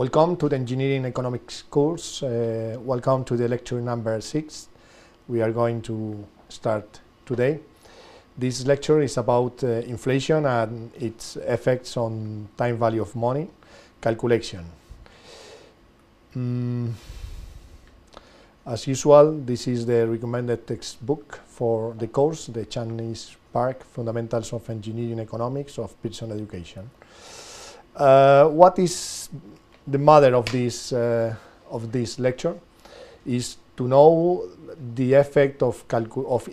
Welcome to the Engineering Economics course. Welcome to the lecture number 6. We are going to start today. This lecture is about inflation and its effects on time value of money calculation. As usual, this is the recommended textbook for the course, the Chinese Park Fundamentals of Engineering Economics of Pearson Education. What is the matter of this lecture is to know the effect of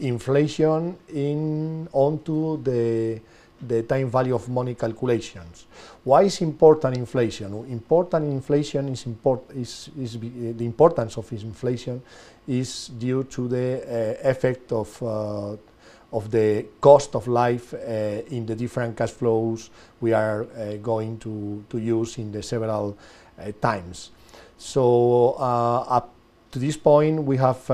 inflation onto the time value of money calculations. Why is important inflation? The importance of inflation is due to the effect of the cost of life in the different cash flows we are going to use in the several times. So up to this point we have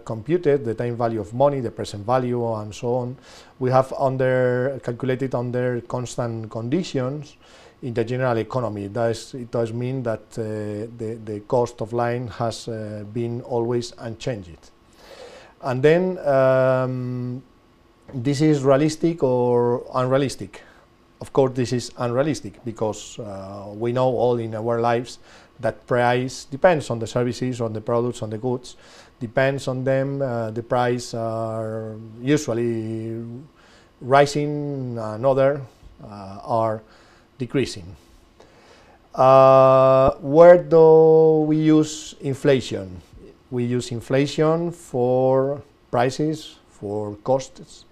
computed the time value of money, the present value and so on. We have calculated under constant conditions in the general economy. It does mean that the cost of line has been always unchanged. And then this is realistic or unrealistic. Of course, this is unrealistic because we know all in our lives that price depends on the services, on the products, on the goods. Depends on them, the price are usually rising and other are decreasing. Where do we use inflation? We use inflation for prices, for costs.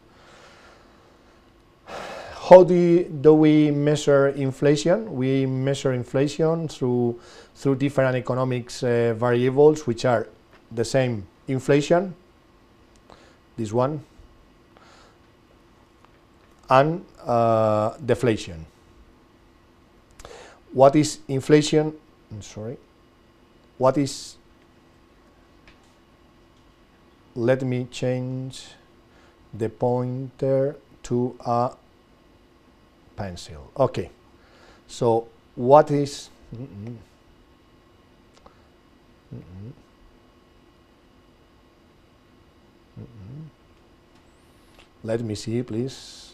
How do we measure inflation? We measure inflation through different economics variables, which are the same inflation, this one, and deflation. What is inflation? Let me change the pointer to a pencil. Okay, so what is let me see, please.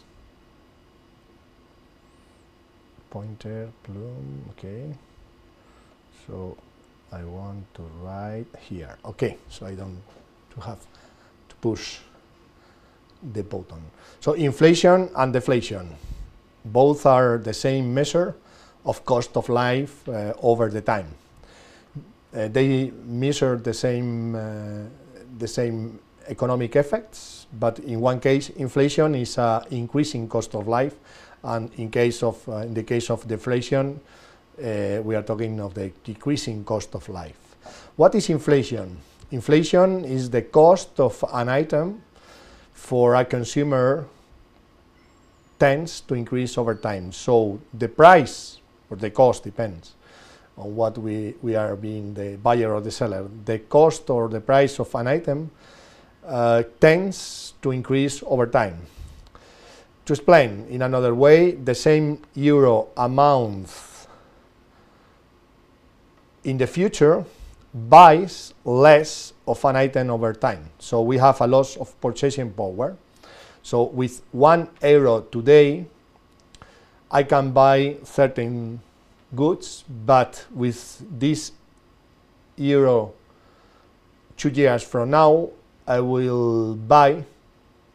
Pointer, plume. Okay, so I want to write here. Okay, so I don't have to push the button. So inflation and deflation, both are the same measure of cost of life over the time. They measure the same economic effects, but in one case inflation is increasing cost of life, and in the case of deflation we are talking of the decreasing cost of life. What is inflation? Inflation is the cost of an item for a consumer tends to increase over time. So the price or the cost depends on what we are being the buyer or the seller. The cost or the price of an item tends to increase over time. To explain in another way, the same euro amount in the future buys less of an item over time. So we have a loss of purchasing power. So with €1 today, I can buy certain goods, but with this euro 2 years from now, I will buy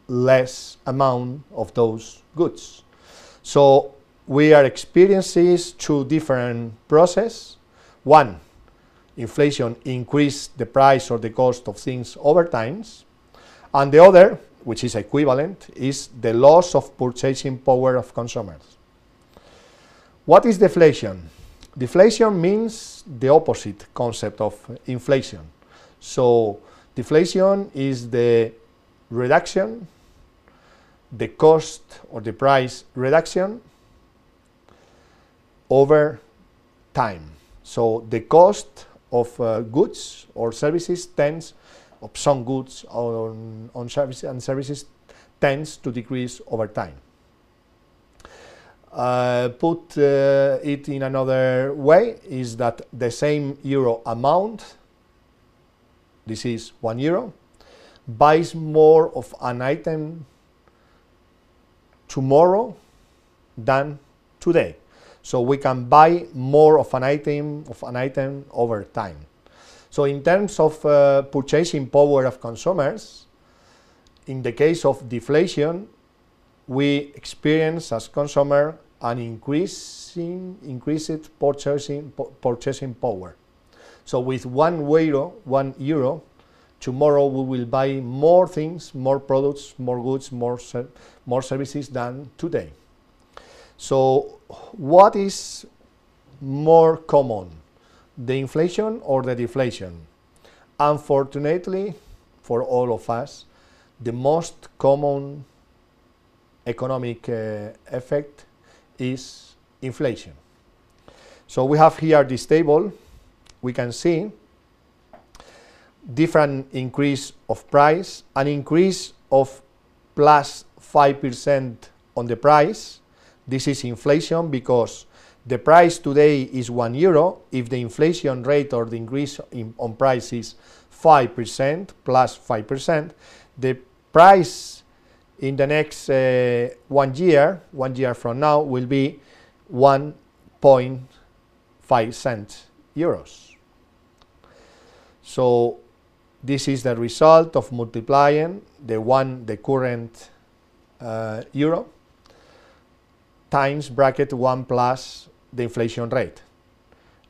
less amount of those goods. So we are experiencing two different processes. One, inflation increase the price or the cost of things over time, and the other, which is equivalent, is the loss of purchasing power of consumers. What is deflation? Deflation means the opposite concept of inflation. So deflation is the reduction, the cost or the price reduction over time. So the cost of goods or services of some goods on services tends to decrease over time. Put it in another way, is that the same euro amount, this is €1, buys more of an item tomorrow than today. So we can buy more of an item over time. So in terms of purchasing power of consumers, in the case of deflation, we experience as consumer an increased purchasing power. So with €1, tomorrow we will buy more things, more products, more goods, more services than today. So what is more common, the inflation or the deflation? Unfortunately, for all of us, the most common economic effect is inflation. So we have here this table. We can see different increase of price, an increase of plus 5% on the price. This is inflation because the price today is €1. If the inflation rate or the increase on price is 5%, plus 5%, the price in the next 1 year from now, will be 1.5 cents euros. So this is the result of multiplying the current euro times bracket 1 plus the inflation rate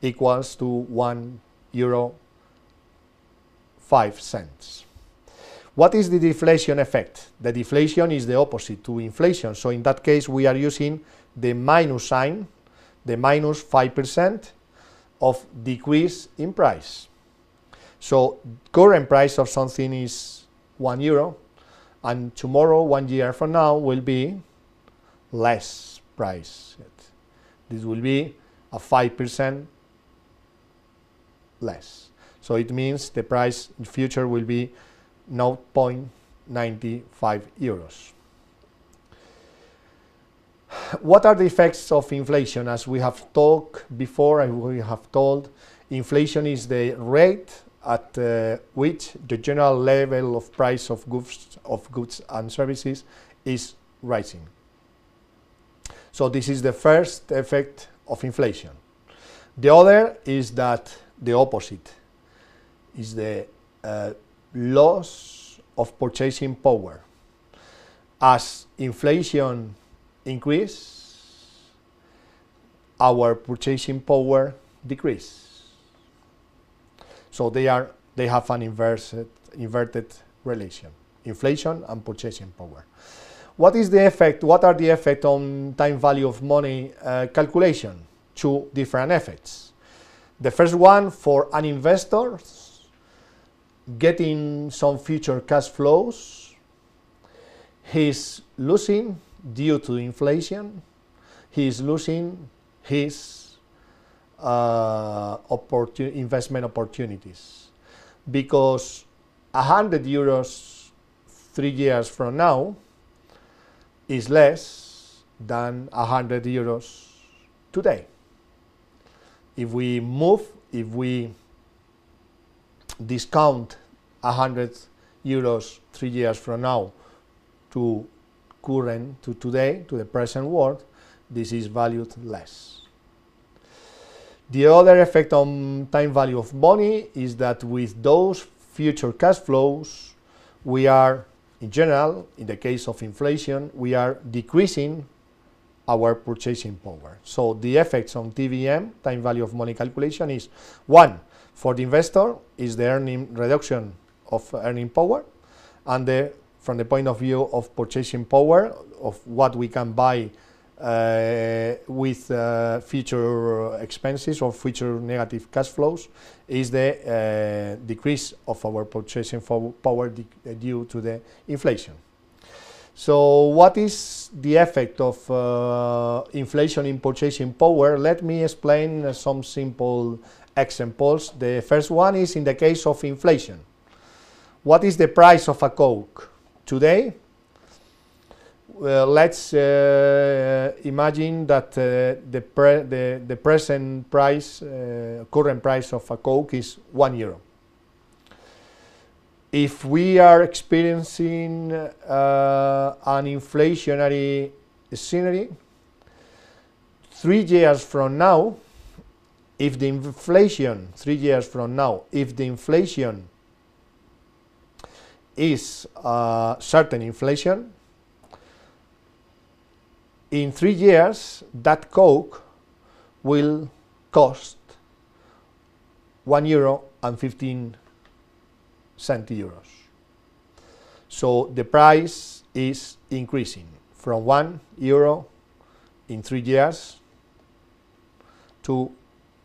equals to €1.05. What is the deflation effect? The deflation is the opposite to inflation. So in that case, we are using the minus sign, the minus 5% of decrease in price. So current price of something is €1, and tomorrow, 1 year from now, will be less price. This will be a 5% less. So it means the price in future will be €0.95. What are the effects of inflation? As we have talked before, and we have told, inflation is the rate at which the general level of price of goods and services is rising. So this is the first effect of inflation. The other is that the opposite is the loss of purchasing power. As inflation increases, our purchasing power decreases. So they have an inverted relation, inflation and purchasing power. What is the effect? What are the effects on time value of money calculation? Two different effects. The first one, for an investor, getting some future cash flows, he's losing due to inflation. He is losing his investment opportunities, because €100 3 years from now is less than €100 today. If we discount €100 3 years from now to today, to the present world, this is valued less. The other effect on time value of money is that with those future cash flows, we are, in general, in the case of inflation, we are decreasing our purchasing power. So the effects on TVM, time value of money calculation, is one, for the investor, is the reduction of earning power, and from the point of view of purchasing power, of what we can buy with future expenses or future negative cash flows, is the decrease of our purchasing power due to the inflation. So what is the effect of inflation in purchasing power? Let me explain some simple examples. The first one is in the case of inflation. What is the price of a Coke? Today, let's imagine that the present price, current price of a Coke is €1. If we are experiencing an inflationary scenario, 3 years from now, if the inflation, 3 years from now, if the inflation is certain inflation, in 3 years that Coke will cost €1.15. So the price is increasing from €1 in 3 years to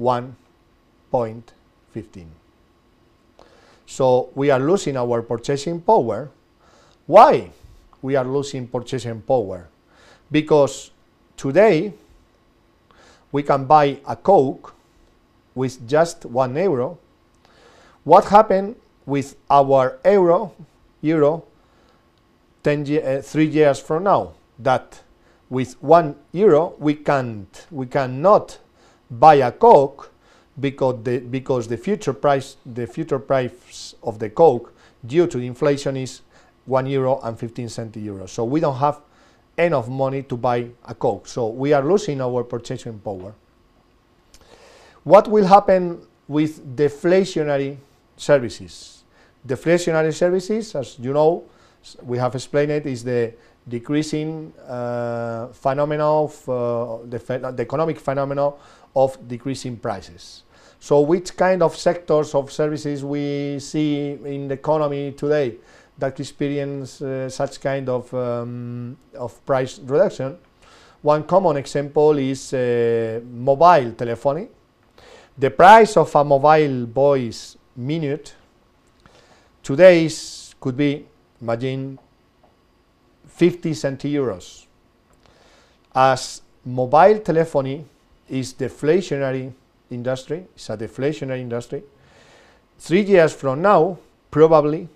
1.15. So we are losing our purchasing power. Why we are losing purchasing power? Because today we can buy a Coke with just €1. What happened with our euro 3 years from now? That with €1 we cannot buy a Coke because the future price of the Coke due to inflation is €1.15. So we don't have enough money to buy a Coke. So we are losing our purchasing power. What will happen with deflationary services? Deflationary services, as you know, we have explained it, is the decreasing phenomenon of the economic phenomenon of decreasing prices. So which kind of sectors of services we see in the economy today that experience such kind of price reduction? One common example is mobile telephony. The price of a mobile voice minute today could be, imagine, 50 €. As mobile telephony is deflationary industry, it's a deflationary industry, 3 years from now, probably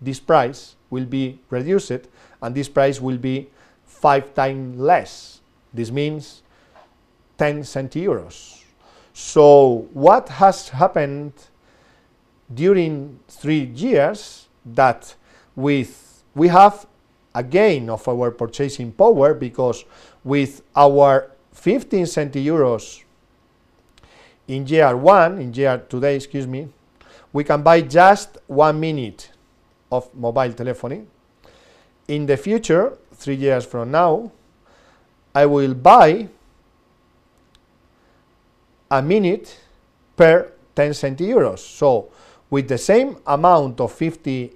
this price will be reduced and this price will be 5 times less. This means 10 €. So what has happened during 3 years? That we have a gain of our purchasing power, because with our 15 €, in year today, we can buy just 1 minute of mobile telephony. In the future, 3 years from now, I will buy a minute per 10 €. So with the same amount of 50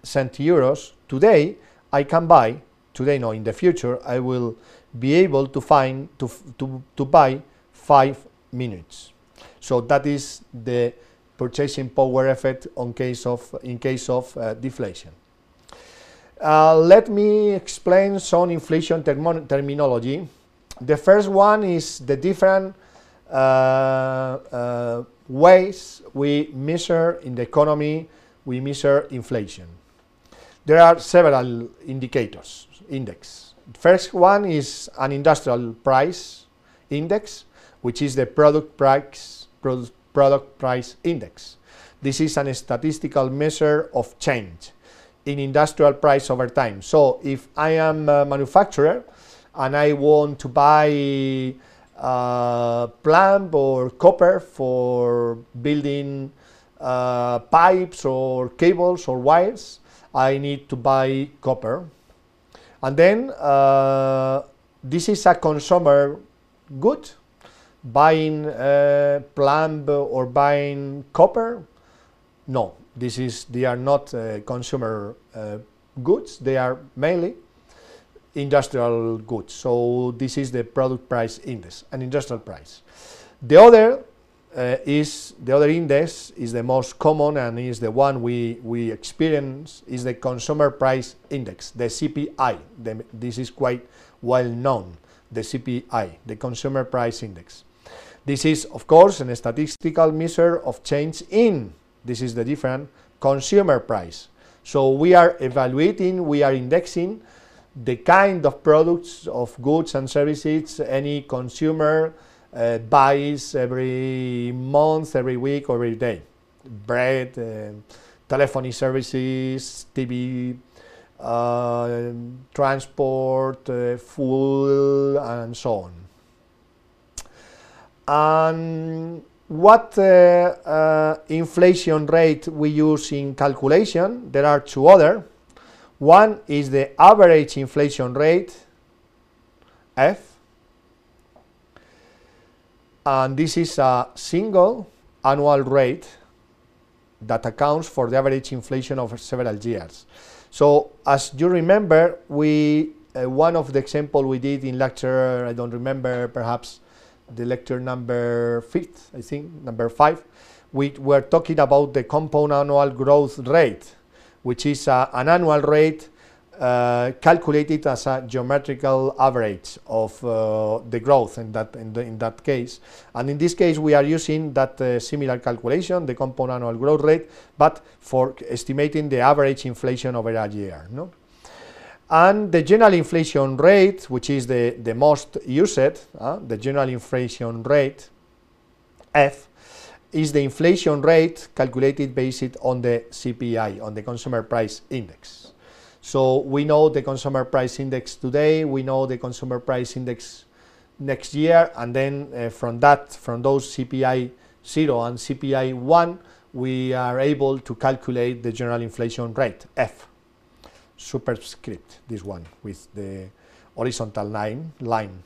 €, today I can buy, in the future I will be able to buy 5 minutes. So that is the purchasing power effect in case of deflation. Let me explain some inflation terminology. The first one is the different ways we measure in the economy, we measure inflation. There are several indicators, index. First one is an industrial price index, which is the product price index. This is a statistical measure of change in industrial price over time. So if I am a manufacturer and I want to buy plumb or copper for building pipes or cables or wires, I need to buy copper. And then this is a consumer good. Buying plumb or buying copper, no, they are not consumer goods, they are mainly industrial goods. So this is the product price index, an industrial price. The other index is the most common and is the one we experience, is the consumer price index, the CPI. This is quite well known, the CPI, the consumer price index. This is, of course, a statistical measure of change in, this is the different, consumer price. So we are evaluating, we are indexing the kind of products, of goods and services any consumer buys every month, every week, or every day. Bread, telephony services, TV, transport, fuel, and so on. And what inflation rate we use in calculation? There are two other. One is the average inflation rate, F, and this is a single annual rate that accounts for the average inflation over several years. So, as you remember, one of the example we did in lecture, I don't remember, perhaps the lecture number 5, I think, number 5, we were talking about the compound annual growth rate, which is an annual rate calculated as a geometrical average of the growth in that case. And in this case, we are using that similar calculation, the compound annual growth rate, but for estimating the average inflation over a year. No? And the general inflation rate, which is the most used, the general inflation rate, F, is the inflation rate calculated based on the CPI, on the Consumer Price Index. So we know the Consumer Price Index today, we know the Consumer Price Index next year, and then from those CPI 0 and CPI 1, we are able to calculate the general inflation rate, F. Superscript, this one with the horizontal line.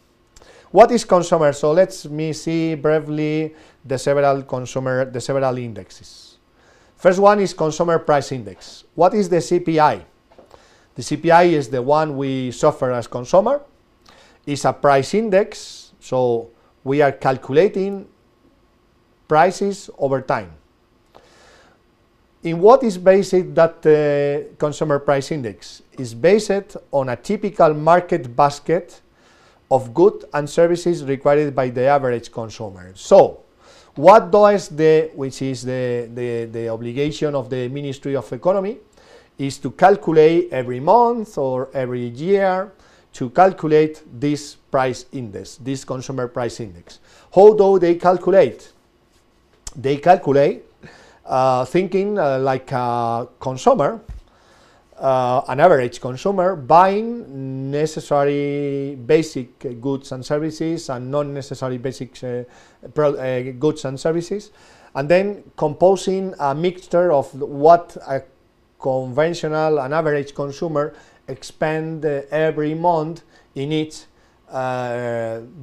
What is consumer? So let me see briefly the several indexes. First one is Consumer Price Index. What is the CPI? The CPI is the one we suffer as consumer. It's a price index, so we are calculating prices over time. In what is based that Consumer Price Index? Is based on a typical market basket of goods and services required by the average consumer. So, what does which is the obligation of the Ministry of Economy, is to calculate every month or every year to calculate this price index, this Consumer Price Index. How do they calculate? They calculate thinking like a consumer, an average consumer, buying necessary basic goods and services and non-necessary basic goods and services, and then composing a mixture of what a conventional and average consumer expend every month in each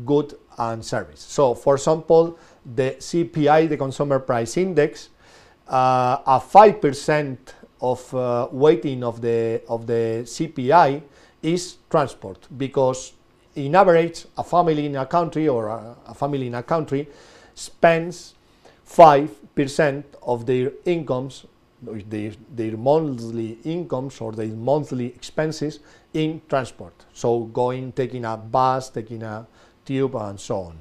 good and service. So, for example, the CPI, the Consumer Price Index, a 5% of weighting of the CPI is transport, because in average a family in a country spends 5% of their incomes, their monthly incomes or their monthly expenses in transport. So taking a bus, taking a tube, and so on.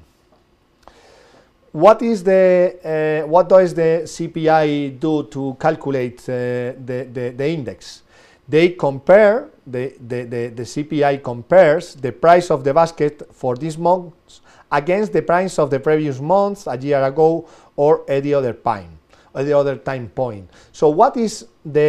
What does the CPI do to calculate the index? They compare, the CPI compares the price of the basket for this month against the price of the previous month, a year ago, or any other time point. So what is how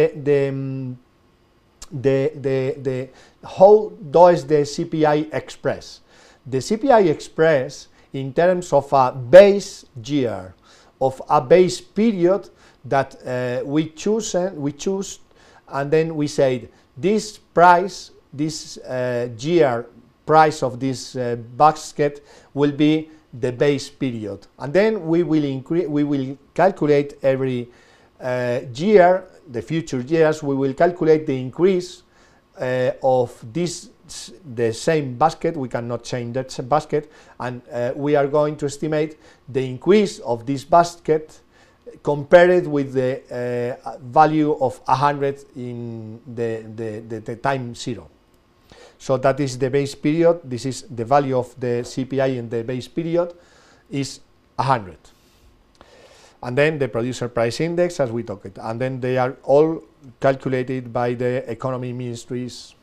does the CPI express? The CPI express in terms of a base year, of a base period that we choose, and then we say this price, this year price of this basket will be the base period, and then we will calculate every year, the future years, we will calculate the increase of the same basket. We cannot change that basket, and we are going to estimate the increase of this basket compared with the value of 100 in the time 0. So that is the base period. This is the value of the CPI in the base period is 100. And then the producer price index, as we talked, and then they are all calculated by the economy ministries.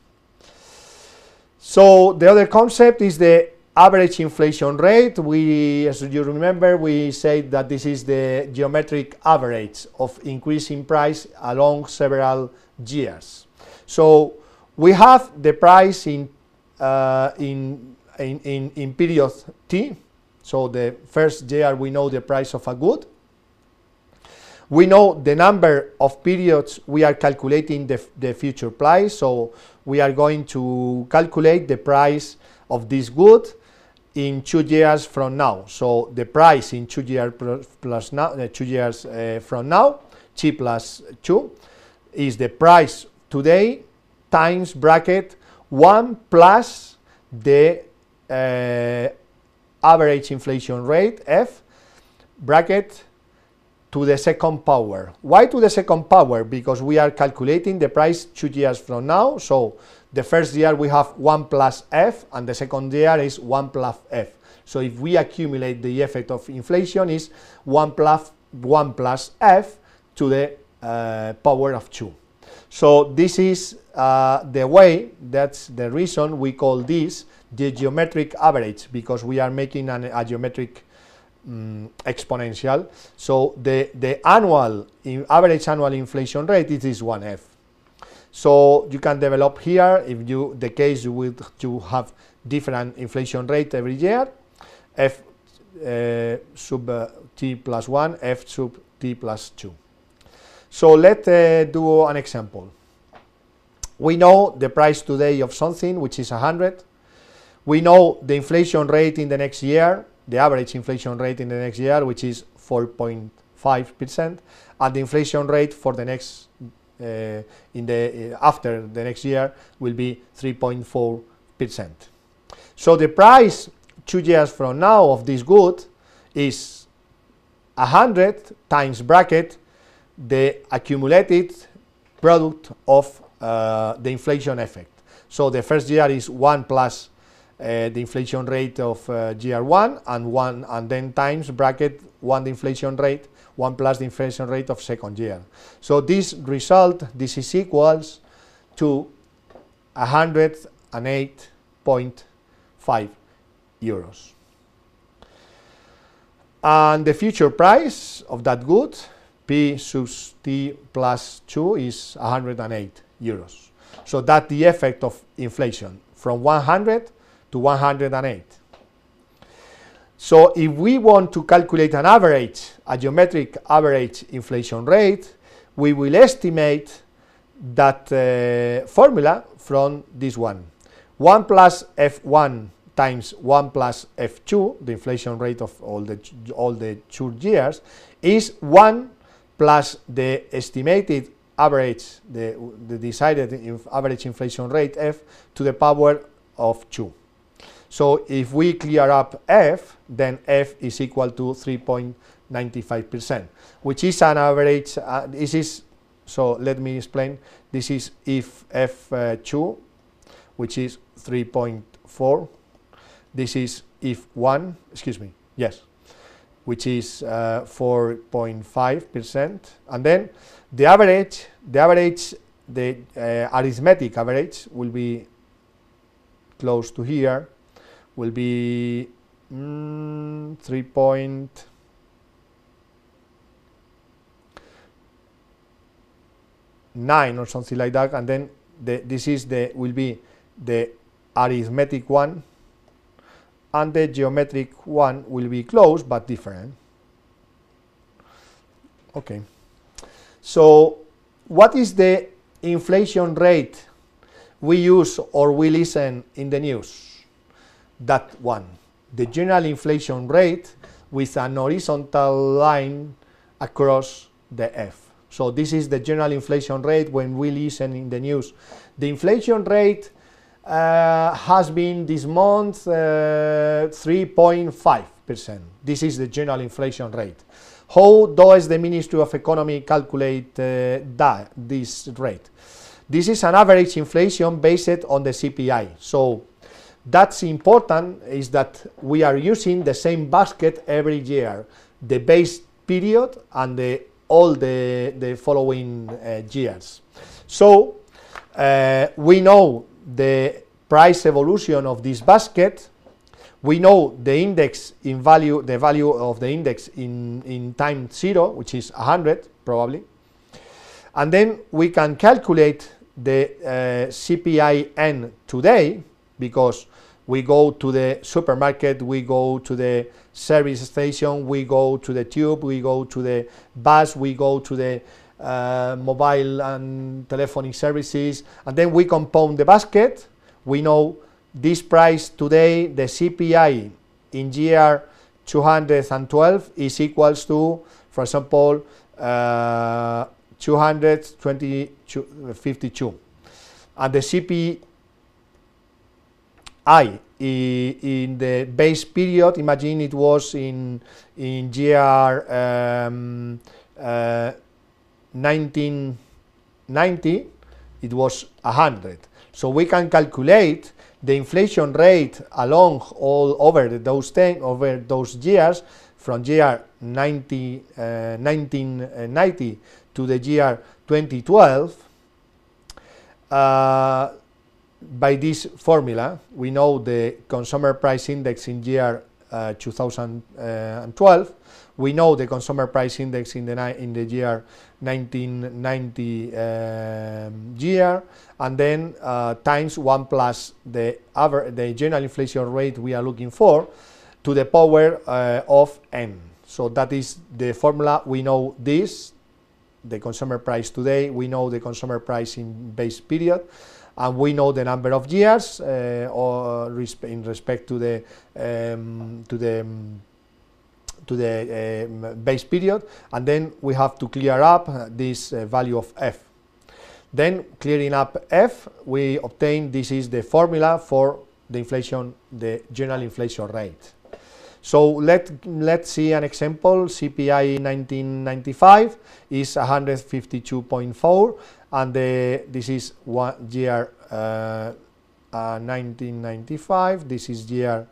So the other concept is the average inflation rate. We, as you remember, we said that this is the geometric average of increasing price along several years. So we have the price in period T. So the first year we know the price of a good. We know the number of periods we are calculating the future price. So we are going to calculate the price of this good in 2 years from now. So the price in 2 years plus now, 2 years from now, T plus 2, is the price today times bracket 1 plus the average inflation rate, F, bracket to the second power. Why to the second power? Because we are calculating the price 2 years from now. So the first year we have 1 plus F, and the second year is 1 plus F. So if we accumulate the effect of inflation is 1 plus F to the power of 2. So this is the way, that's the reason we call this the geometric average, because we are making a geometric exponential. So the average annual inflation rate is this 1F. So you can develop here, if the case you have different inflation rate every year, F sub T plus 1, F sub T plus 2. So let's do an example. We know the price today of something, which is 100. We know the inflation rate in the next year, the average inflation rate in the next year, which is 4.5%, and the inflation rate for the next after the next year will be 3.4%. So the price 2 years from now of this good is 100 times bracket the accumulated product of the inflation effect. So the first year is 1 plus the inflation rate of year 1, and then times bracket 1 the inflation rate, 1 plus the inflation rate of second year. So this result, this is equals to 108.5 euros. And the future price of that good, P sub T plus 2, is 108 euros. So that's the effect of inflation from 100 to 108. So if we want to calculate an average, a geometric average inflation rate, we will estimate that formula from this one. 1 plus F1 times 1 plus F2, the inflation rate of all the 2 years, is 1 plus the estimated average, the decided average inflation rate F to the power of 2. So if we clear up F, then F is equal to 3.95%, which is an average. This is, so let me explain. This is if F2, which is 3.4. This is if 1, excuse me, yes, which is 4.5%, and then the arithmetic average will be close to here, will be 3.9 or something like that, and then this is will be the arithmetic one, and the geometric one will be close but different. Okay. So what is the inflation rate we use or we listen in the news? That one, the general inflation rate with an horizontal line across the F. So this is the general inflation rate when we listen in the news. The inflation rate has been this month 3.5%. This is the general inflation rate. How does the Ministry of Economy calculate this rate? This is an average inflation based on the CPI. So that's important, is that we are using the same basket every year, the base period and all the following years. So we know the price evolution of this basket. We know the index in value, the value of the index in time 0, which is 100 probably. And then we can calculate the CPI-N today, because we go to the supermarket, we go to the service station, we go to the tube, we go to the bus, we go to the mobile and telephonic services, and then we compound the basket. We know this price today, the CPI in year 212 is equals to, for example, 252, and the CPI in the base period, imagine it was in year 1990, it was 100. So we can calculate the inflation rate along all over those years, from year 1990 to the year 2012, by this formula. We know the consumer price index in year 2012. We know the consumer price index in the year 1990 year, and then times 1 plus the general inflation rate we are looking for, to the power of n. So that is the formula. We know this, the consumer price today, we know the consumer price in base period, and we know the number of years in respect to the base period, and then we have to clear up this value of f. Then, clearing up f, we obtain, this is the formula for the inflation, the general inflation rate. So let's see an example. CPI 1995 is 152.4, and this is year 1995. This is year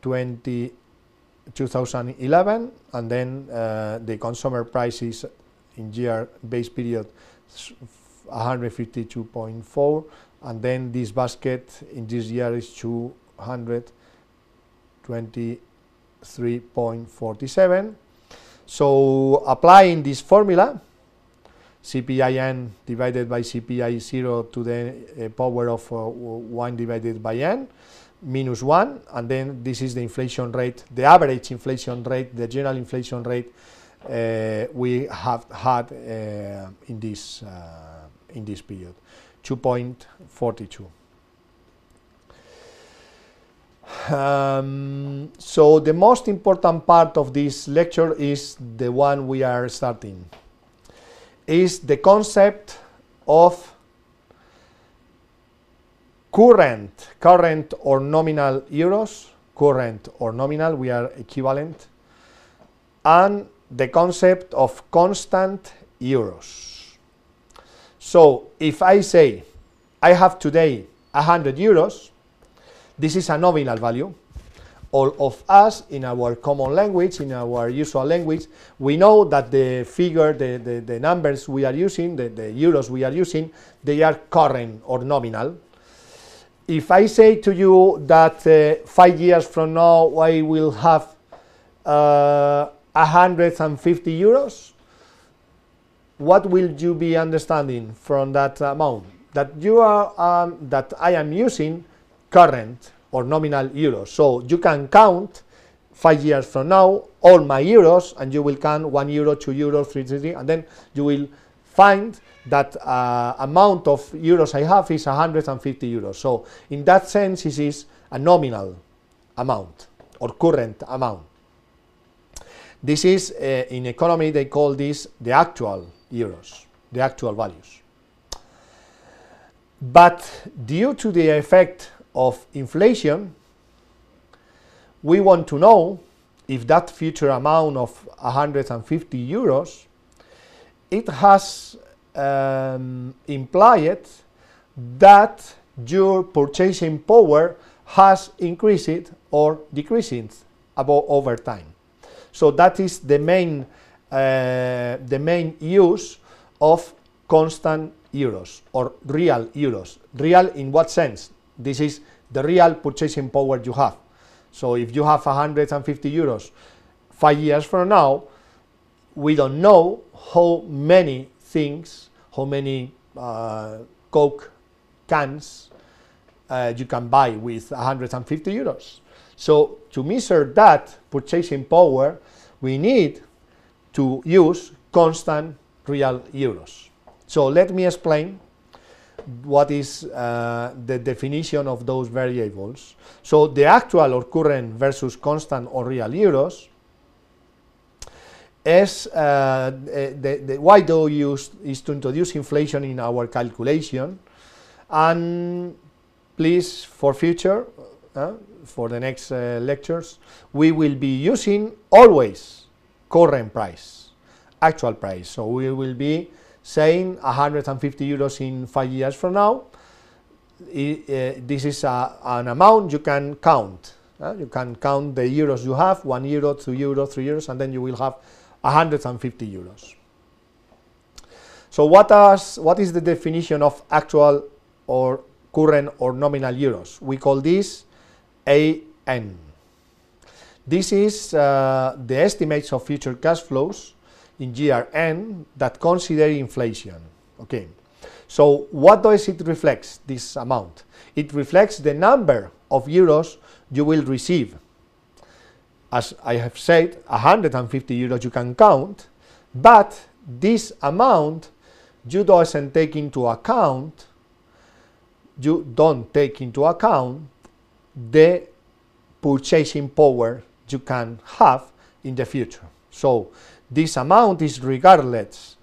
2011, and then the consumer price is in year base period 152.4, and then this basket in this year is 223.47. So applying this formula, CPI-N divided by CPI-0 to the power of 1 divided by n minus 1, and then this is the inflation rate, the average inflation rate, the general inflation rate we have had in this period, 2.42. So the most important part of this lecture is the one we are starting, is the concept of current or nominal euros, current or nominal, we are equivalent, and the concept of constant euros. So if I say I have today 100 euros, this is a nominal value. All of us, in our common language, in our usual language, we know that the figure, the numbers we are using, the euros we are using, they are current or nominal. If I say to you that 5 years from now I will have 150 euros, what will you be understanding from that amount? That you are that I am using current or nominal euros. So you can count 5 years from now all my euros, and you will count 1 euro, 2 euros, 3, and then you will find that amount of euros I have is 150 euros. So in that sense, this is a nominal amount or current amount. This is in economy they call this the actual euros, the actual values. But due to the effect of inflation, we want to know if that future amount of 150 euros, it has implied that your purchasing power has increased or decreased over time. So that is the main use of constant euros or real euros. Real in what sense? This is the real purchasing power you have. So if you have 150 euros 5 years from now, we don't know how many things, how many Coke cans you can buy with 150 euros. So to measure that purchasing power, we need to use constant real euros. So let me explain what is the definition of those variables. So the actual or current versus constant or real euros is why do we use is to introduce inflation in our calculation, and please for future for the next lectures we will be using always current price, actual price. So we will be saying 150 euros in 5 years from now. This is an amount you can count. You can count the euros you have, 1 euro, 2 euro, 3 euros, and then you will have 150 euros. So what is the definition of actual or current or nominal euros? We call this AN. This is the estimates of future cash flows in year N that consider inflation. Okay, so what does it reflect, this amount? It reflects the number of euros you will receive. As I have said, 150 euros you can count, but this amount you don't take into account the purchasing power you can have in the future. So this amount is regardless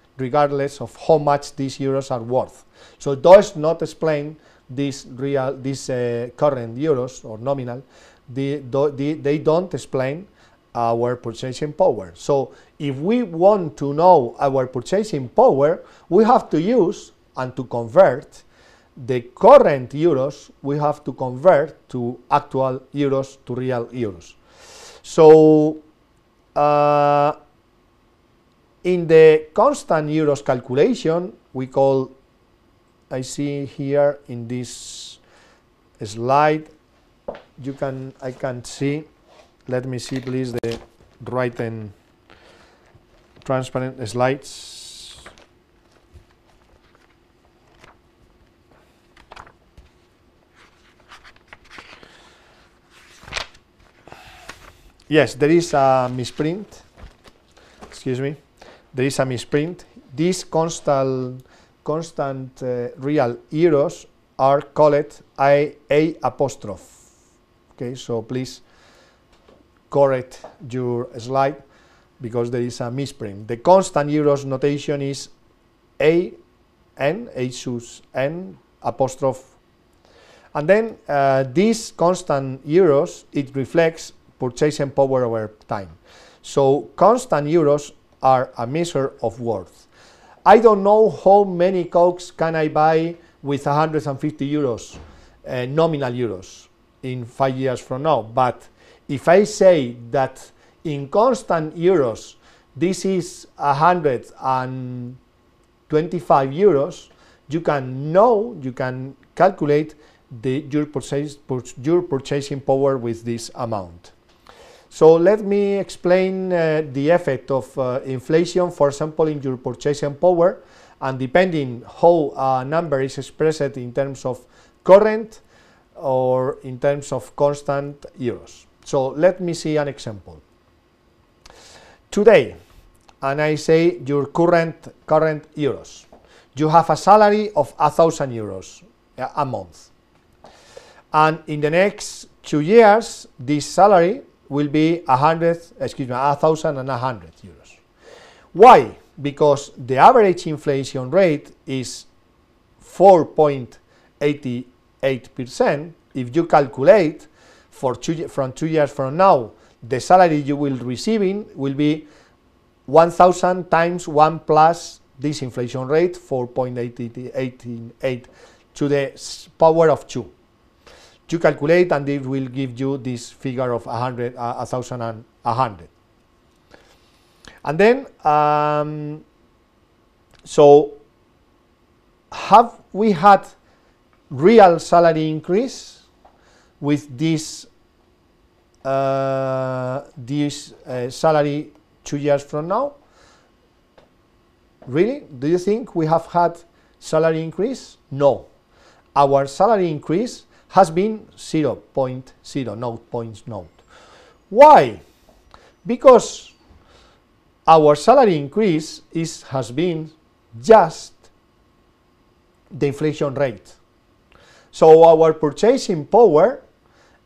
of how much these euros are worth. So it does not explain this current euros or nominal. They don't explain our purchasing power. So if we want to know our purchasing power, we have to use and to convert the current euros, we have to convert to actual euros, to real euros. So in the constant euros calculation, we call, I see here in this slide, I can see, let me see please the right and transparent slides. Yes, there is a misprint, excuse me, there is a misprint. These constant real euros are called A apostrophe. Okay, so please correct your slide because there is a misprint. The constant euros notation is AN, N apostrophe, and then these constant euros, it reflects purchasing power over time. So constant euros are a measure of worth. I don't know how many Cokes can I buy with 150 euros, nominal euros, in 5 years from now, but if I say that in constant euros this is 125 euros, you can calculate your purchasing power with this amount. So let me explain the effect of inflation, for example, in your purchasing power, and depending how a number is expressed in terms of current or in terms of constant euros. So let me see an example. Today, and I say your current euros, you have a salary of 1,000 euros a month, and in the next 2 years this salary will be 1,100 euros. Why? Because the average inflation rate is 4.88%. If you calculate from 2 years from now, the salary you will receiving will be 1,000 times 1 plus this inflation rate, 4.88 to the power of 2. You calculate and it will give you this figure of 1,100. And then, so have we had real salary increase? with this salary 2 years from now? Really? Do you think we have had salary increase? No. Our salary increase has been 0.0, not. Why? Because our salary increase has been just the inflation rate. So our purchasing power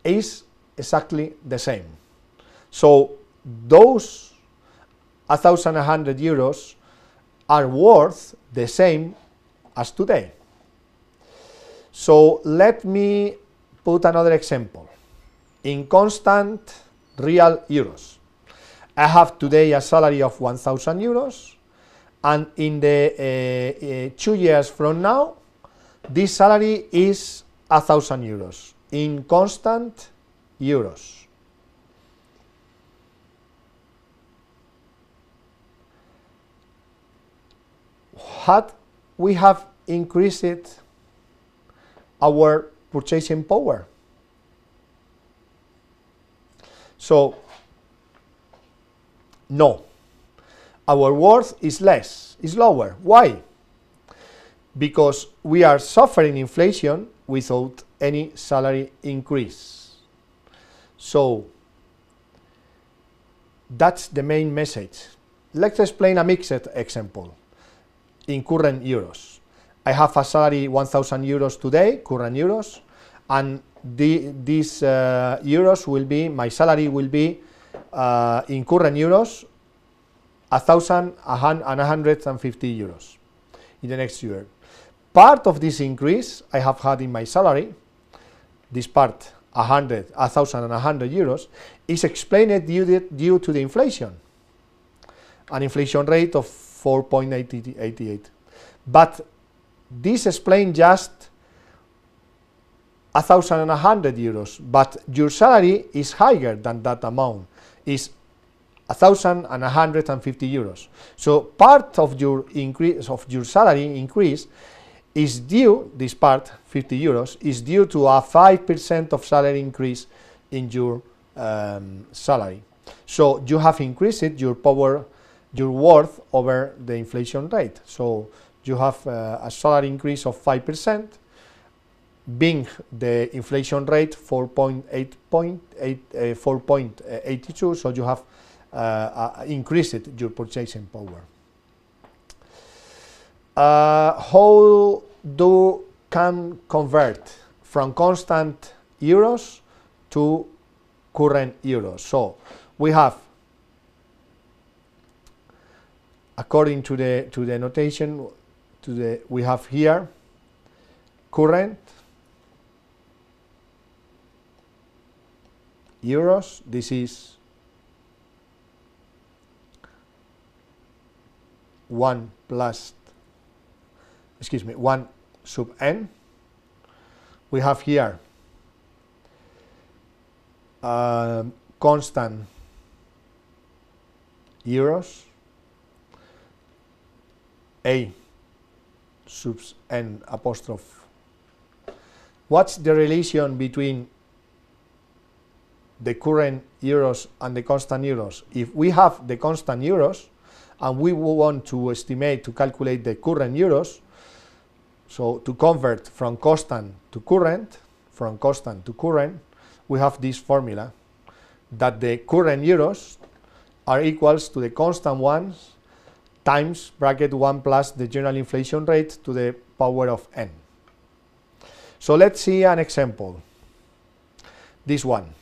is exactly the same. So those 1,100 euros are worth the same as today. So let me put another example. In constant real euros, I have today a salary of 1,000 euros, and in the 2 years from now, this salary is 1,000 euros in constant euros. Had we have increased our purchasing power? So, no. Our worth is less, is lower. Why? Because we are suffering inflation without any salary increase. So, that's the main message. Let's explain a mixed example. In current euros, I have a salary 1,000 euros today, current euros, and these euros will be, my salary will be in current euros 1,150 euros in the next year. Part of this increase I have had in my salary, this part 1,100 euros, is explained due to the inflation, an inflation rate of 4.88. But this explains just 1,100 euros, but your salary is higher than that amount, is 1,150 euros. So part of your increase, of your salary increase, is due, this part, 50 euros, is due to a 5% of salary increase in your salary. So you have increased your power, your worth over the inflation rate. So you have a salary increase of 5%, being the inflation rate 4.82, so you have increased your purchasing power. How can convert from constant euros to current euros? So we have, according to the notation, we have here current euros. This is 1 sub n. We have here constant euros, a sub n apostrophe. What's the relation between the current euros and the constant euros? If we have the constant euros and we want to estimate, to calculate the current euros, so to convert from constant to current, we have this formula that the current euros are equals to the constant ones times bracket 1 plus the general inflation rate to the power of n. So let's see an example. This one.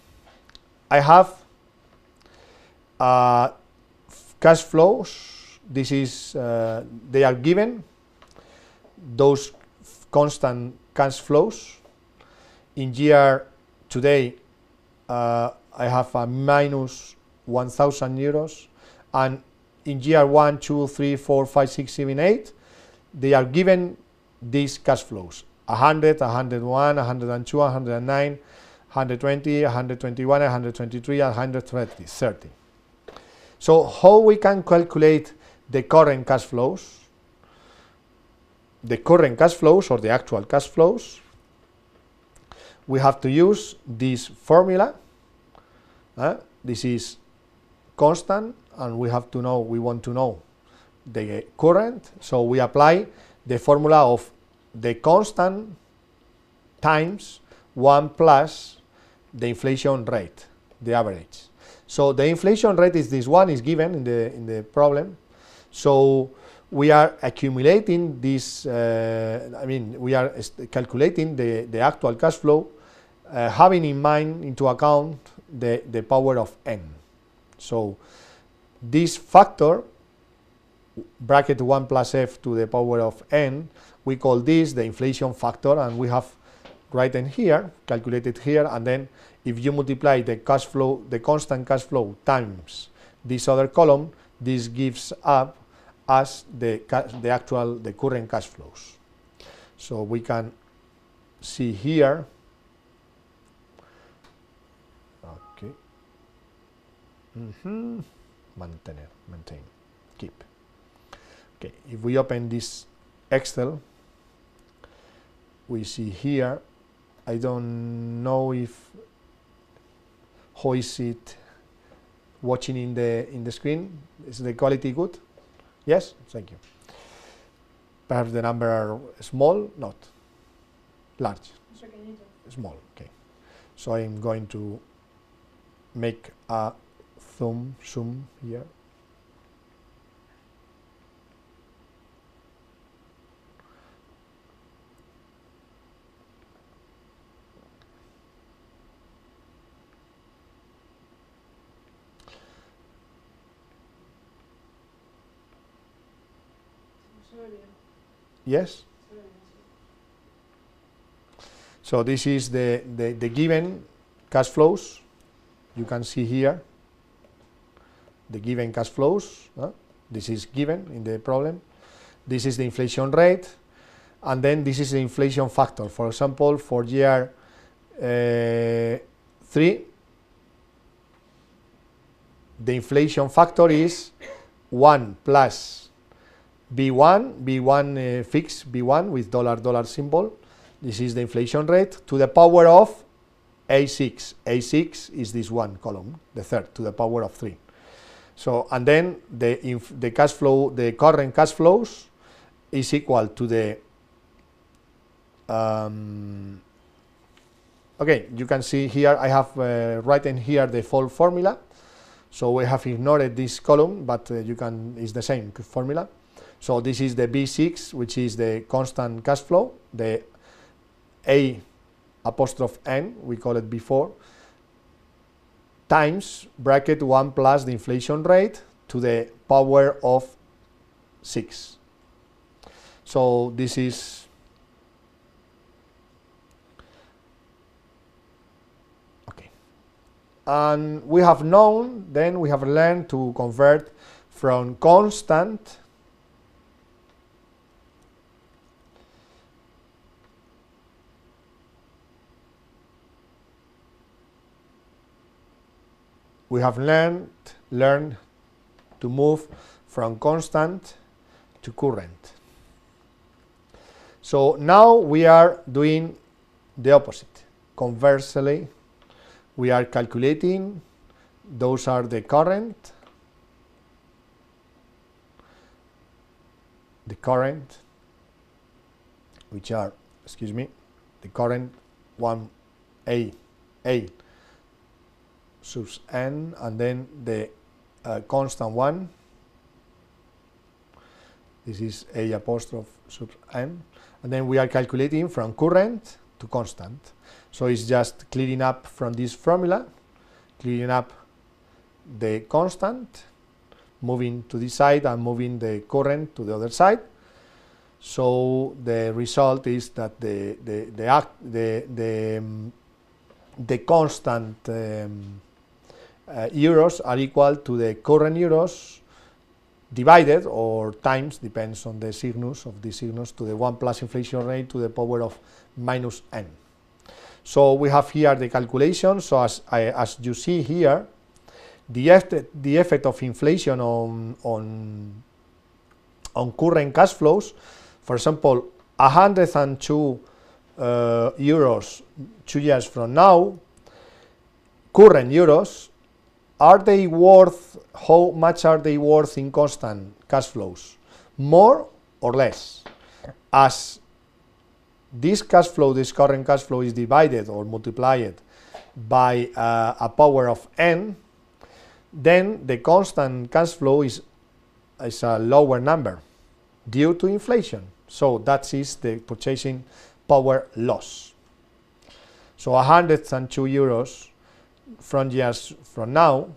I have cash flows. This is, they are given, those constant cash flows. In year today, I have a minus 1,000 euros, and in year 1, 2, 3, 4, 5, 6, 7, 8, they are given these cash flows: 100, 101, 102, 109, 120, 121, 123, 130. So how we can calculate the current cash flows? The current cash flows, or the actual cash flows, we have to use this formula. This is constant, and we want to know the current, so we apply the formula of the constant times 1 plus the inflation rate, the average. So the inflation rate is this one, is given in the problem. So we are accumulating this, we are calculating the actual cash flow, having in mind, into account, the power of n. So this factor, bracket 1 plus f to the power of n, we call this the inflation factor, and we have written here, calculated here, and then if you multiply the cash flow, the constant cash flow, times this other column, this gives up as the current cash flows. So we can see here, okay, maintain, keep. Okay, if we open this Excel, we see here, I don't know how is it watching in the screen. Is the quality good? Yes, thank you. Perhaps the number are small, not large. Small, okay. So I'm going to make a zoom here. Yes? So this is the given cash flows. You can see here the given cash flows. This is given in the problem. This is the inflation rate, and then this is the inflation factor. For example, for year 3, the inflation factor is 1 plus B1 fixed B1 with dollar symbol. This is the inflation rate to the power of A6. A6 is this one column, the third, to the power of 3. So, and then the cash flow, the current cash flows is equal to the okay, you can see here I have written here the full formula. So we have ignored this column, but it's the same formula. So this is the B6, which is the constant cash flow, the A apostrophe N, we call it before, times bracket 1 plus the inflation rate to the power of 6. So this is okay. And we have known, then we have learned to convert from constant we have learned to move from constant to current. So now we are doing the opposite. Conversely, we are calculating, those are the current, which are, the current 1A, sub n, and then the constant one, this is A apostrophe sub n, and then we are calculating from current to constant. So it's just clearing up from this formula, clearing up the constant, moving to this side and moving the current to the other side. So the result is that the constant euros are equal to the current euros divided or times, depends on the sinus of the sinus, to the 1 plus inflation rate to the power of minus n. So we have here the calculation. So as you see here, the effect of inflation on current cash flows, for example, 102 euros 2 years from now, current euros, are they worth, how much are they worth in constant cash flows? More or less? As this cash flow, this current cash flow is divided or multiplied by a power of n, then the constant cash flow is a lower number due to inflation. So that is the purchasing power loss. So 102 euros from years from now,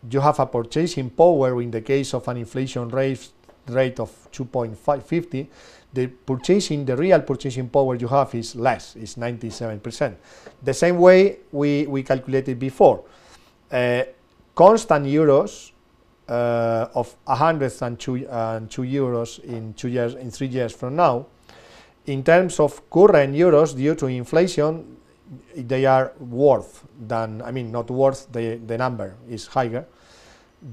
you have a purchasing power in the case of an inflation rate of 2.50. The real purchasing power you have is less, is 97%. The same way we calculated before. Constant euros of 102 euros in 3 years from now, in terms of current euros, due to inflation, they are worth than, I mean, not worth, the number is higher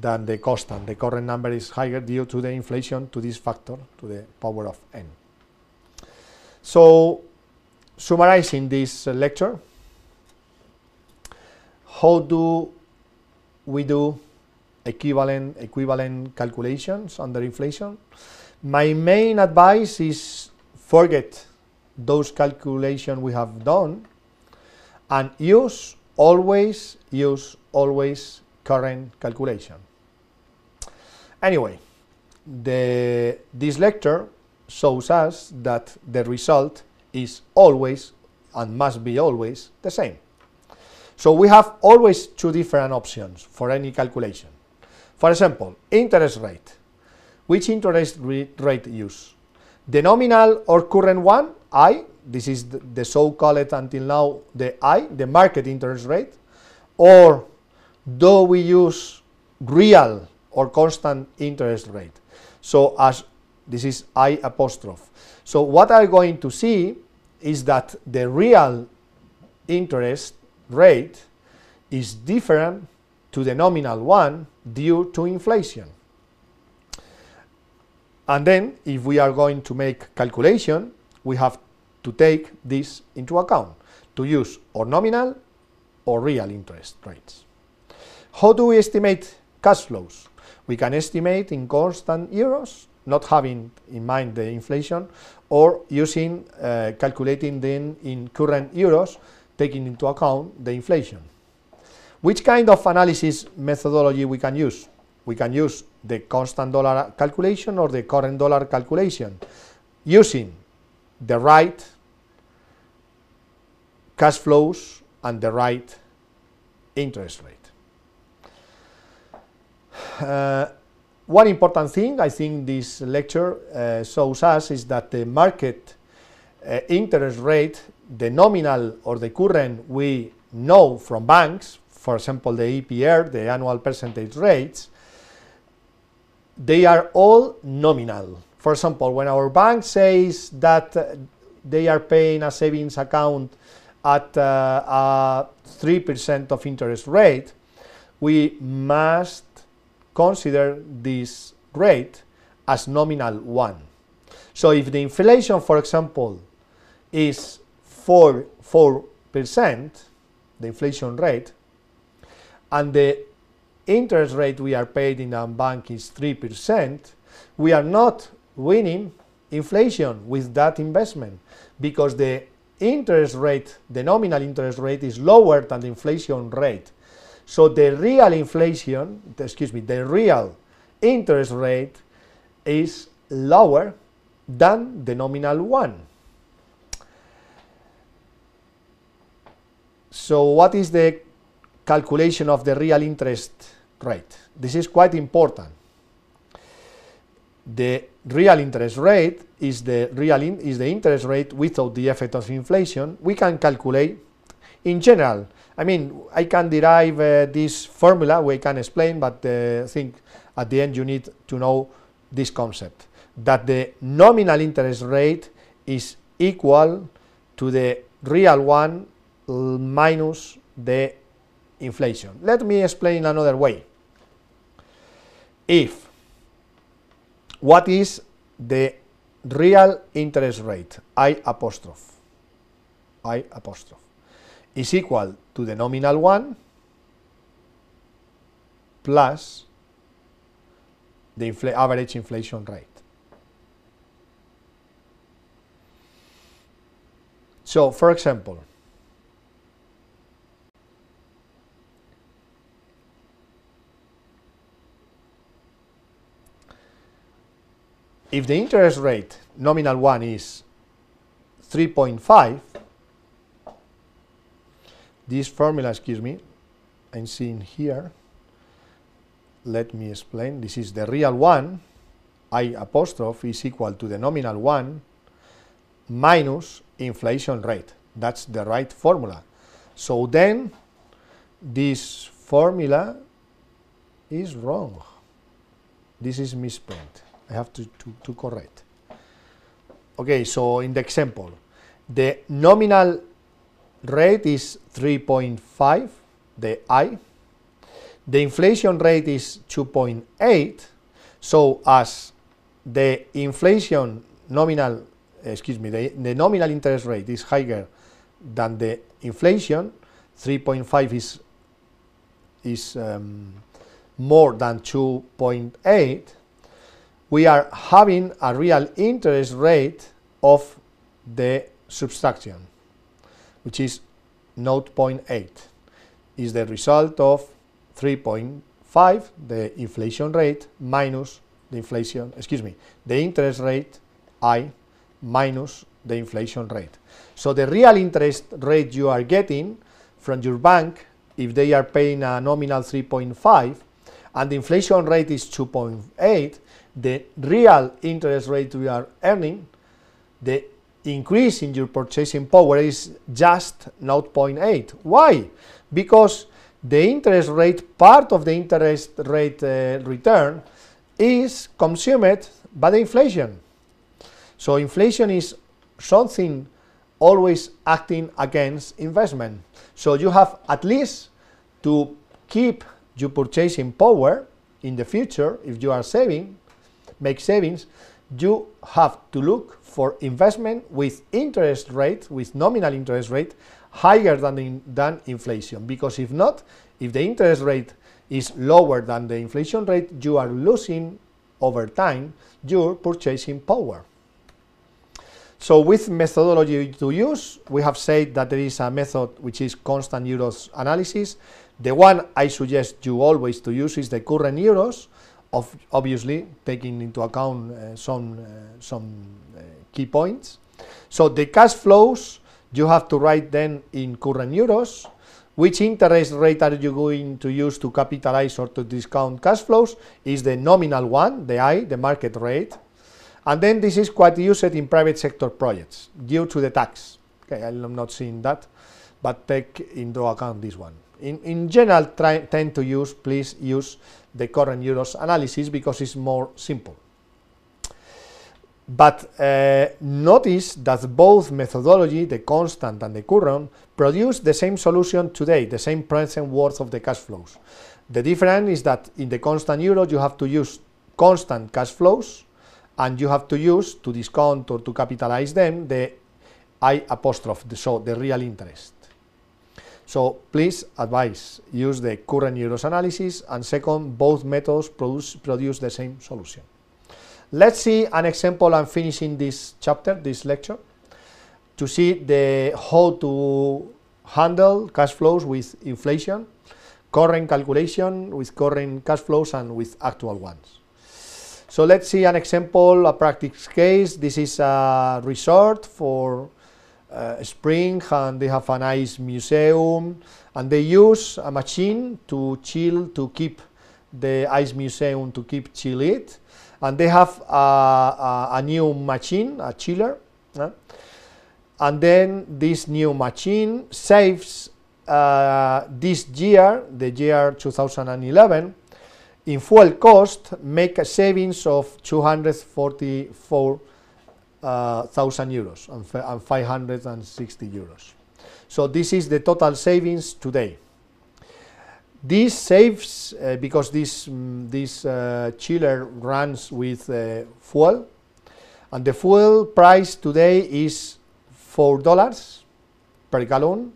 than the constant. The current number is higher due to the inflation, to this factor, to the power of n. So, summarizing this lecture, how do we do equivalent calculations under inflation? My main advice is forget those calculations we have done and use always current calculation. Anyway, this lecture shows us that the result is always and must be always the same. So we have always two different options for any calculation. For example, interest rate. Which interest rate use? The nominal or current one, I, this is the so-called until now, the market interest rate, or do we use real or constant interest rate? So as this is I apostrophe. So what I'm going to see is that the real interest rate is different to the nominal one due to inflation. And then, if we are going to make calculation, we have to take this into account, to use or nominal or real interest rates. How do we estimate cash flows? We can estimate in constant euros, not having in mind the inflation, or using, calculating them in current euros, taking into account the inflation. Which kind of analysis methodology we can use? We can use the constant dollar calculation or the current dollar calculation, using the right cash flows and the right interest rate. One important thing I think this lecture shows us is that the market interest rate, the nominal or the current we know from banks, for example the EPR, the annual percentage rates, they are all nominal. For example, when our bank says that they are paying a savings account at 3% of interest rate, we must consider this rate as nominal one. So if the inflation, for example, is 4%, the inflation rate, and the interest rate we are paid in a bank is 3%, we are not winning inflation with that investment, because the interest rate, the nominal interest rate, is lower than the inflation rate. So the real inflation, the real interest rate is lower than the nominal one. So what is the calculation of the real interest rate? This is quite important. The real interest rate is the interest rate without the effect of inflation. We can calculate in general. I mean, I can derive this formula, we can explain, but I think at the end you need to know this concept, that the nominal interest rate is equal to the real one minus the inflation. Let me explain another way. If what is the real interest rate, I apostrophe, I apostrophe, is equal to the nominal one plus the average inflation rate. So, for example, if the interest rate, nominal one, is 3.5, this formula, excuse me, I'm seeing here, let me explain, this is the real one, I apostrophe is equal to the nominal one minus inflation rate. That's the right formula. So then this formula is wrong. This is misprint. I have to correct. Okay, so in the example, the nominal rate is 3.5, the I. The inflation rate is 2.8. So as the inflation nominal, the nominal interest rate is higher than the inflation, 3.5 is more than 2.8, we are having a real interest rate of the subtraction, which is 0.8, is the result of 3.5, the inflation rate, minus the inflation, the interest rate, I, minus the inflation rate. So the real interest rate you are getting from your bank, if they are paying a nominal 3.5 and the inflation rate is 2.8, the real interest rate you are earning, the increase in your purchasing power is just 0.8. Why? Because the interest rate, part of the interest rate return is consumed by the inflation. So inflation is something always acting against investment. So you have at least to keep your purchasing power in the future. If you are make savings, you have to look for investment with interest rate, with nominal interest rate higher than inflation, because if not, if the interest rate is lower than the inflation rate, you are losing over time your purchasing power. So with methodology to use, we have said that there is a method which is constant euros analysis. The one I suggest you always to use is the current euros, obviously taking into account some key points. So the cash flows, you have to write then in current euros. Which interest rate are you going to use to capitalize or to discount cash flows? Is the nominal one, the I, the market rate. And then this is quite used in private sector projects due to the tax. Okay, I'm not seeing that, but take into account this one. In general, tend to use, please use the current euros analysis because it's more simple. But notice that both methodology, the constant and the current, produce the same solution today, the same present worth of the cash flows. The difference is that in the constant euro you have to use constant cash flows, and you have to use, to discount or to capitalize them, the I apostrophe, so the real interest. So please advise, use the current euros analysis, and second, both methods produce the same solution. Let's see an example. I'm finishing this chapter, this lecture, to see how to handle cash flows with inflation, current calculation with current cash flows and with actual ones. So let's see an example, a practice case. This is a resort for spring, and they have a nice museum, and they use a machine to chill, to keep the ice museum, to keep chill it. And they have a new machine, a chiller, and then this new machine saves this year, the year 2011, in fuel cost, make a savings of 244,000 euros and 560 euros. So this is the total savings today. This saves because this chiller runs with fuel, and the fuel price today is $4. per gallon.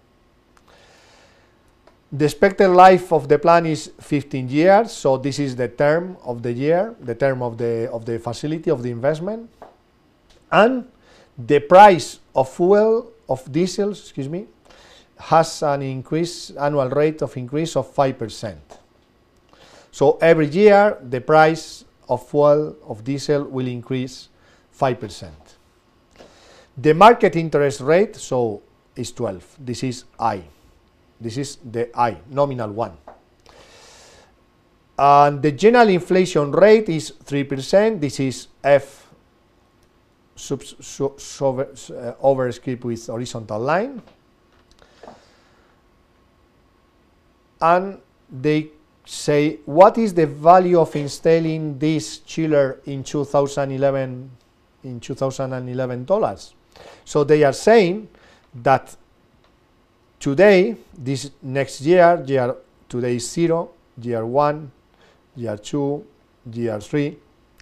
The expected life of the plant is 15 years, so this is the term of the year, the term of the facility, of the investment. And the price of fuel, of diesel, excuse me, has an increase, annual rate of increase of 5%. So every year the price of fuel, of diesel, will increase 5%. The market interest rate, so, is 12. This is I. This is the I, nominal one. And the general inflation rate is 3%. This is F overscript with horizontal line. And they say, what is the value of installing this chiller in 2011 dollars? So they are saying that today, this next year, today is 0, year 1, year 2, year 3,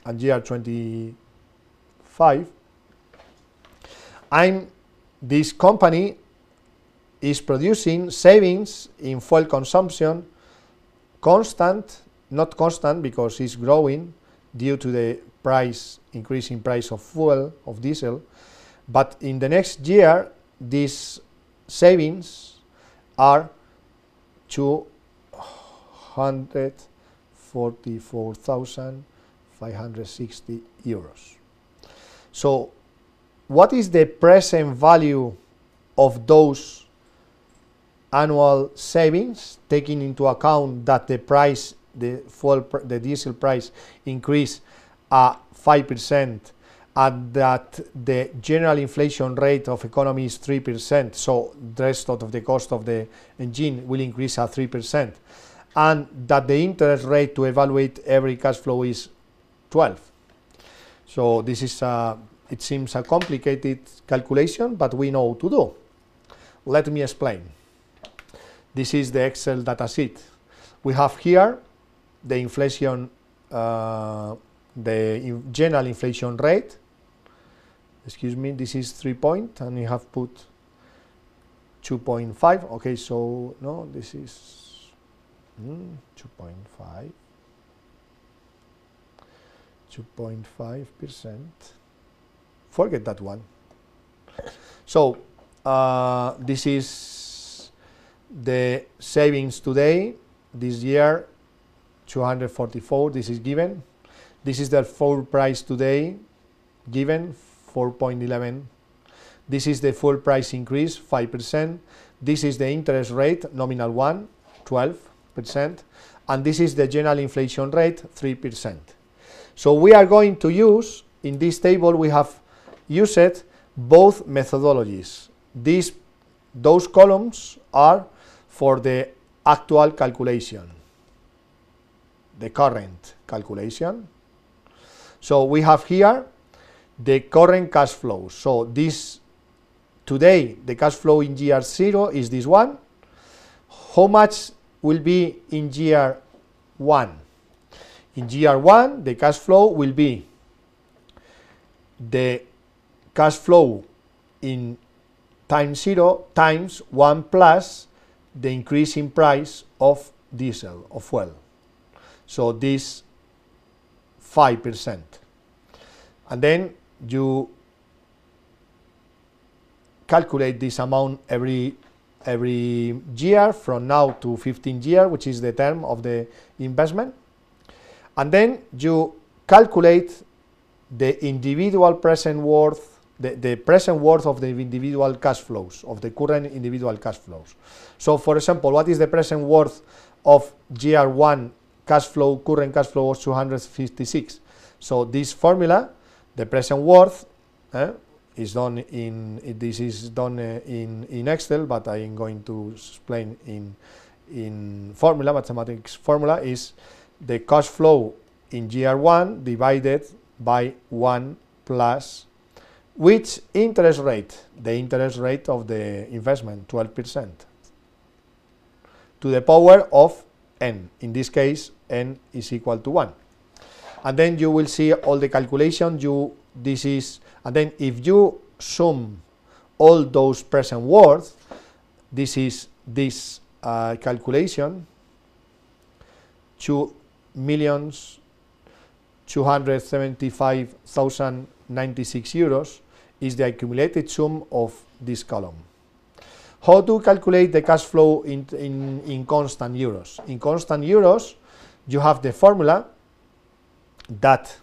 and year 25. And this company is producing savings in fuel consumption, constant, not constant because it's growing due to the price, increasing price of fuel, of diesel, but in the next year, these savings are 244,560 euros. So what is the present value of those annual savings, taking into account that the price, the diesel price increased 5%, and that the general inflation rate of economy is 3%, so the rest of the cost of the engine will increase at 3%, and that the interest rate to evaluate every cash flow is 12. So this is it seems a complicated calculation, but we know to do. Let me explain. This is the Excel datasheet. We have here the inflation, general inflation rate. Excuse me, this is 3 point, and we have put 2.5. Okay, so no, this is 2.5. 2.5%. Forget that one. So this is the savings today, this year, 244, this is given. This is the full price today, given, 4.11. This is the full price increase, 5%. This is the interest rate, nominal one, 12%. And this is the general inflation rate, 3%. So we are going to use, in this table we have used both methodologies. Those columns are for the actual calculation, the current calculation. So we have here the current cash flow. So this today, the cash flow in year 0 is this one. How much will be in year 1? In year 1, the cash flow will be the cash flow in time 0 times 1 plus the increase in price of diesel, of fuel. So this 5%. And then you calculate this amount every year from now to 15 years, which is the term of the investment. And then you calculate the individual present worth, the present worth of the individual cash flows, of the current individual cash flows. So for example, what is the present worth of year 1 cash flow, current cash flow was 256. So this formula, the present worth, is done in, this is done in Excel, but I am going to explain in formula, mathematics formula, is the cash flow in year 1 divided by 1 plus which interest rate? The interest rate of the investment, 12%, to the power of n. In this case, n is equal to 1. And then you will see all the calculation. And then if you sum all those present worth, this is this calculation, 2,275,096 euros is the accumulated sum of this column. How to calculate the cash flow in constant euros? In constant euros, you have the formula that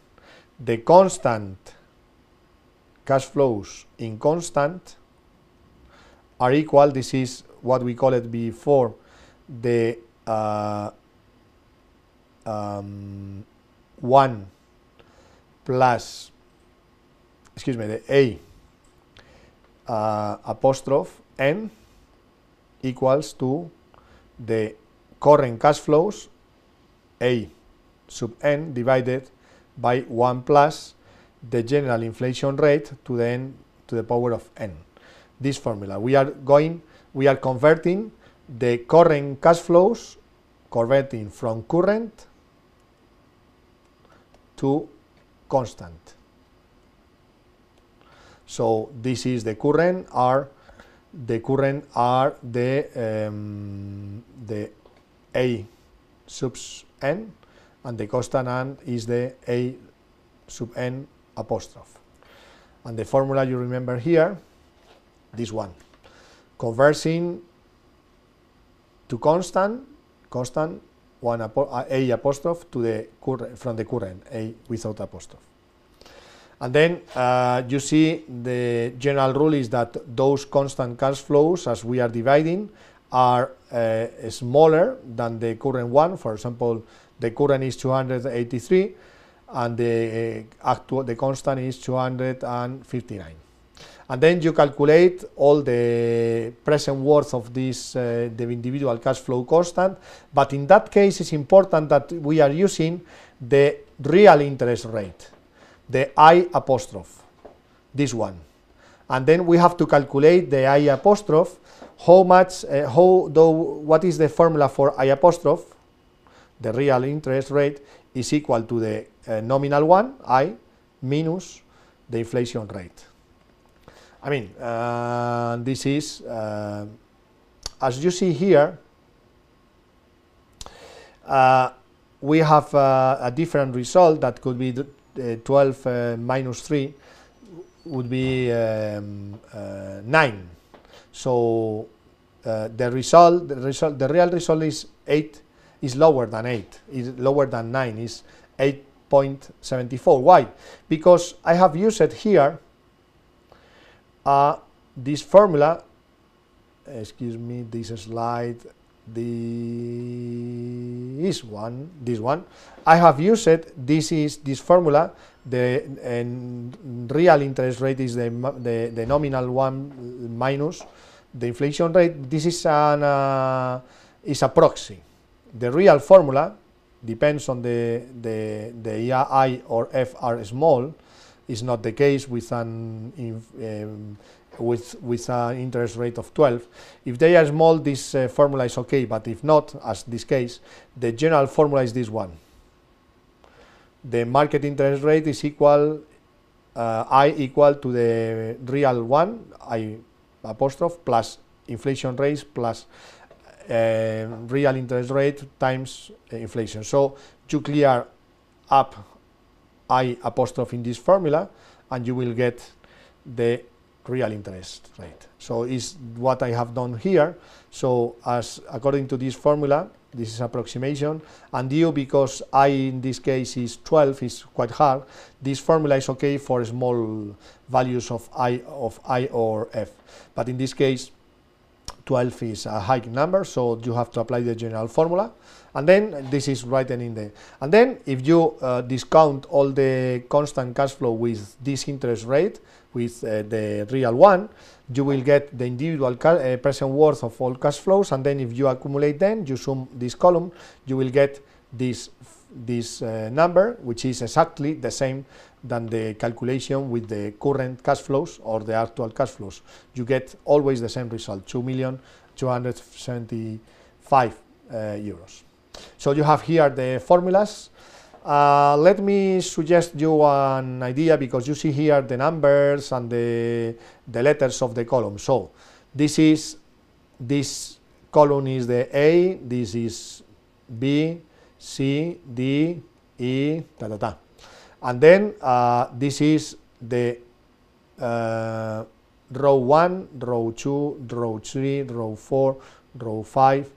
the constant cash flows in constant are equal, this is what we call it before, the 1 plus, excuse me, the A apostrophe N equals to the current cash flows A sub N divided by 1 plus the general inflation rate to the N to the power of N. This formula, we are converting the current cash flows, converting from current to constant. So this is the current are the A sub N, and the constant is the A sub N apostrophe. And the formula you remember here, this one, conversing to constant one A apostrophe to the current, from the current A without apostrophe. And then you see the general rule is that those constant cash flows, as we are dividing, are smaller than the current one. For example, the current is 283 and the constant is 259. And then you calculate all the present worth of this the individual cash flow constant, but in that case it's important that we are using the real interest rate, the I apostrophe, this one. And then we have to calculate the I apostrophe, what is the formula for I apostrophe? The real interest rate is equal to the nominal one, I, minus the inflation rate. I mean, this is, as you see here, we have a different result that could be 12 minus 3 would be 9. So the real result is 8, is lower than 8, is lower than 9, is 8.74. Why? Because I have used it here this formula, excuse me, this slide, this one, I have used it, this formula, the real interest rate is the nominal one minus the inflation rate. This is a proxy. The real formula depends on the I or F are small. Is not the case with an interest rate of 12. If they are small, this formula is okay, but if not, as this case, the general formula is this one. The market interest rate is equal, I equal to the real one, I apostrophe, plus inflation rate plus real interest rate times inflation. So you clear up I apostrophe in this formula and you will get the real interest rate. So is what I have done here. So as according to this formula, this is approximation, and due because I in this case is 12, is quite hard, this formula is okay for small values of I or F, but in this case 12 is a high number, so you have to apply the general formula, and then this is written in there. And then if you discount all the constant cash flow with this interest rate, with the real one, you will get the individual present worth of all cash flows, and then if you accumulate them, you sum this column, you will get this number, which is exactly the same than the calculation with the current cash flows or the actual cash flows. You get always the same result, 2,275,000 euros. So you have here the formulas. Let me suggest you an idea, because you see here the numbers and the letters of the column. So this is this column is the A, this is B, C, D, E, ta ta ta. And then this is the row 1, row 2, row 3, row 4, row 5,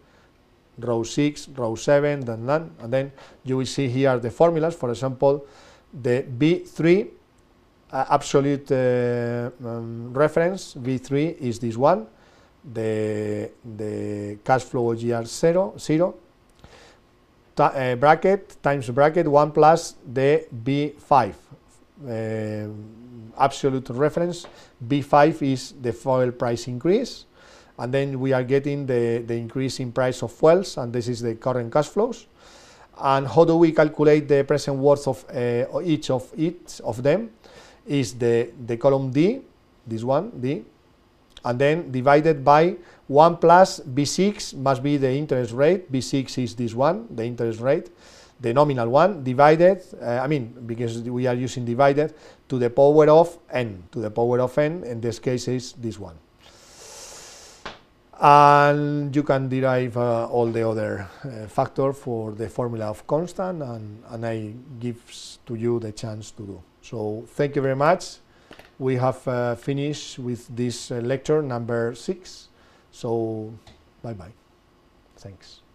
row 6, row 7, and then you will see here the formulas. For example, the B3 absolute reference, V3 is this one, the cash flow year 0, bracket times bracket 1 plus the B5 absolute reference. B5 is the fuel price increase, and then we are getting the increase in price of fuels, and this is the current cash flows. And how do we calculate the present worth of each of them? Is the column D, this one, D, and then divided by 1 plus B6 must be the interest rate. B6 is this one, the interest rate, the nominal one, divided, because we are using divided, to the power of n. To the power of n, in this case, is this one. And you can derive all the other factors for the formula of constant, and I gives to you the chance to do. So thank you very much. We have finished with this lecture number 6. So bye bye. Thanks.